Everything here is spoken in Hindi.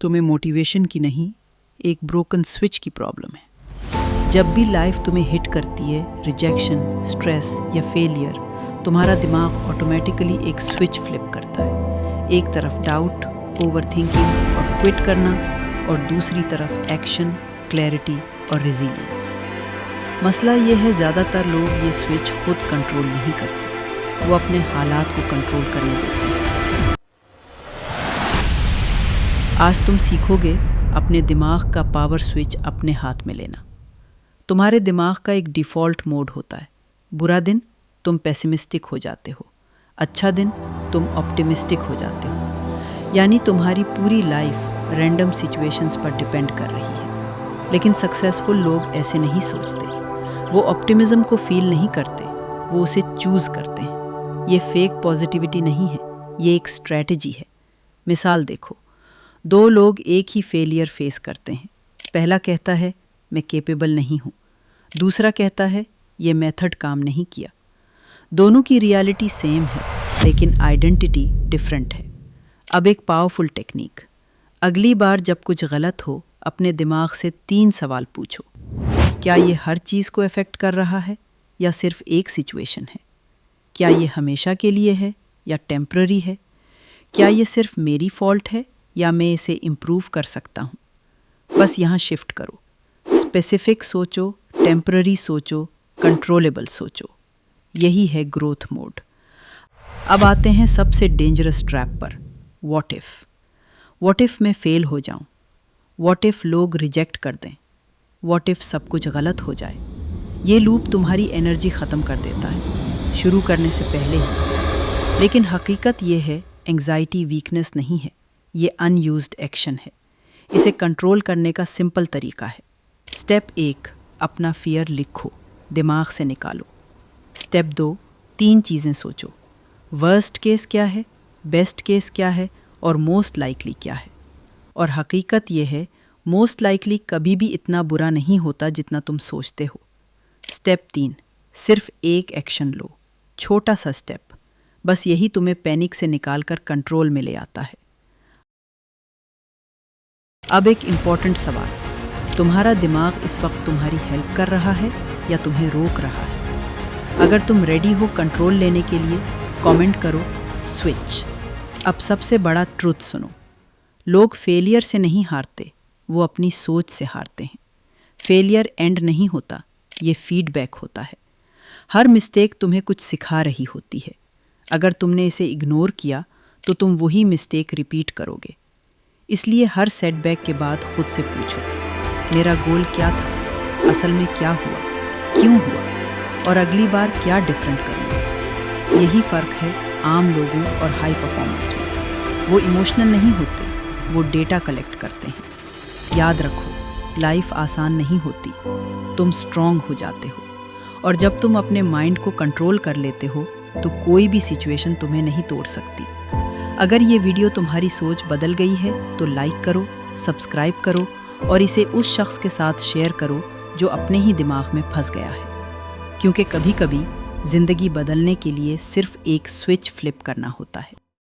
तुम्हें मोटिवेशन की नहीं, एक ब्रोकन स्विच की प्रॉब्लम है। जब भी लाइफ तुम्हें हिट करती है, रिजेक्शन, स्ट्रेस या फेलियर, तुम्हारा दिमाग ऑटोमेटिकली एक स्विच फ्लिप करता है। एक तरफ डाउट, ओवरथिंकिंग और क्विट करना, और दूसरी तरफ एक्शन, क्लैरिटी और रेजिलियंस। मसला ये है, ज़्यादातर लोग ये स्विच खुद कंट्रोल नहीं करते, वो अपने हालात को कंट्रोल करने देते हैं। आज तुम सीखोगे अपने दिमाग का पावर स्विच अपने हाथ में लेना। तुम्हारे दिमाग का एक डिफ़ॉल्ट मोड होता है। बुरा दिन तुम पेसिमिस्टिक हो जाते हो, अच्छा दिन तुम ऑप्टिमिस्टिक हो जाते हो। यानी तुम्हारी पूरी लाइफ रैंडम सिचुएशंस पर डिपेंड कर रही है। लेकिन सक्सेसफुल लोग ऐसे नहीं सोचते। वो ऑप्टिमिज्म को फील नहीं करते, वो उसे चूज़ करते हैं। ये फेक पॉजिटिविटी नहीं है, ये एक स्ट्रैटेजी है। मिसाल देखो, दो लोग एक ही फेलियर फेस करते हैं। पहला कहता है मैं कैपेबल नहीं हूँ, दूसरा कहता है ये मेथड काम नहीं किया। दोनों की रियलिटी सेम है, लेकिन आइडेंटिटी डिफरेंट है। अब एक पावरफुल टेक्निक, अगली बार जब कुछ गलत हो, अपने दिमाग से 3 सवाल पूछो। क्या ये हर चीज़ को अफेक्ट कर रहा है या सिर्फ एक सिचुएशन है? क्या ये हमेशा के लिए है या टेम्पररी है? क्या ये सिर्फ मेरी फॉल्ट है या मैं इसे इम्प्रूव कर सकता हूँ? बस यहाँ शिफ्ट करो। स्पेसिफिक सोचो, टेम्पररी सोचो, कंट्रोलेबल सोचो। यही है ग्रोथ मोड। अब आते हैं सबसे डेंजरस ट्रैप पर, व्हाट इफ़। व्हाट इफ़ मैं फेल हो जाऊँ? व्हाट इफ़ लोग रिजेक्ट कर दें? व्हाट इफ़ सब कुछ गलत हो जाए? ये लूप तुम्हारी एनर्जी ख़त्म कर देता है, शुरू करने से पहले ही। लेकिन हकीकत ये है, एंग्जाइटी वीकनेस नहीं है, ये अनयूज्ड एक्शन है। इसे कंट्रोल करने का सिंपल तरीका है। स्टेप 1, अपना फियर लिखो, दिमाग से निकालो। स्टेप 2, 3 चीज़ें सोचो। वर्स्ट केस क्या है, बेस्ट केस क्या है और मोस्ट लाइकली क्या है। और हकीकत ये है, मोस्ट लाइकली कभी भी इतना बुरा नहीं होता जितना तुम सोचते हो। स्टेप 3, सिर्फ एक एक्शन लो, छोटा सा स्टेप, बस यही तुम्हें पैनिक से निकालकर कंट्रोल में ले आता है। अब एक इम्पॉर्टेंट सवाल, तुम्हारा दिमाग इस वक्त तुम्हारी हेल्प कर रहा है या तुम्हें रोक रहा है? अगर तुम रेडी हो कंट्रोल लेने के लिए, कमेंट करो स्विच। अब सबसे बड़ा ट्रुथ सुनो, लोग फेलियर से नहीं हारते, वो अपनी सोच से हारते हैं। फेलियर एंड नहीं होता, ये फीडबैक होता है। हर मिस्टेक तुम्हें कुछ सिखा रही होती है। अगर तुमने इसे इग्नोर किया तो तुम वही मिस्टेक रिपीट करोगे। इसलिए हर सेटबैक के बाद खुद से पूछो, मेरा गोल क्या था, असल में क्या हुआ, क्यों हुआ, और अगली बार क्या डिफरेंट करूँगा। यही फ़र्क है आम लोगों और हाई परफॉर्मेंस में। वो इमोशनल नहीं होते, वो डेटा कलेक्ट करते हैं। याद रखो, लाइफ आसान नहीं होती, तुम स्ट्रॉन्ग हो जाते हो। और जब तुम अपने माइंड को कंट्रोल कर लेते हो तो कोई भी सिचुएशन तुम्हें नहीं तोड़ सकती। अगर ये वीडियो तुम्हारी सोच बदल गई है तो लाइक करो, सब्सक्राइब करो और इसे उस शख्स के साथ शेयर करो जो अपने ही दिमाग में फंस गया है। क्योंकि कभी कभी ज़िंदगी बदलने के लिए सिर्फ एक स्विच फ्लिप करना होता है।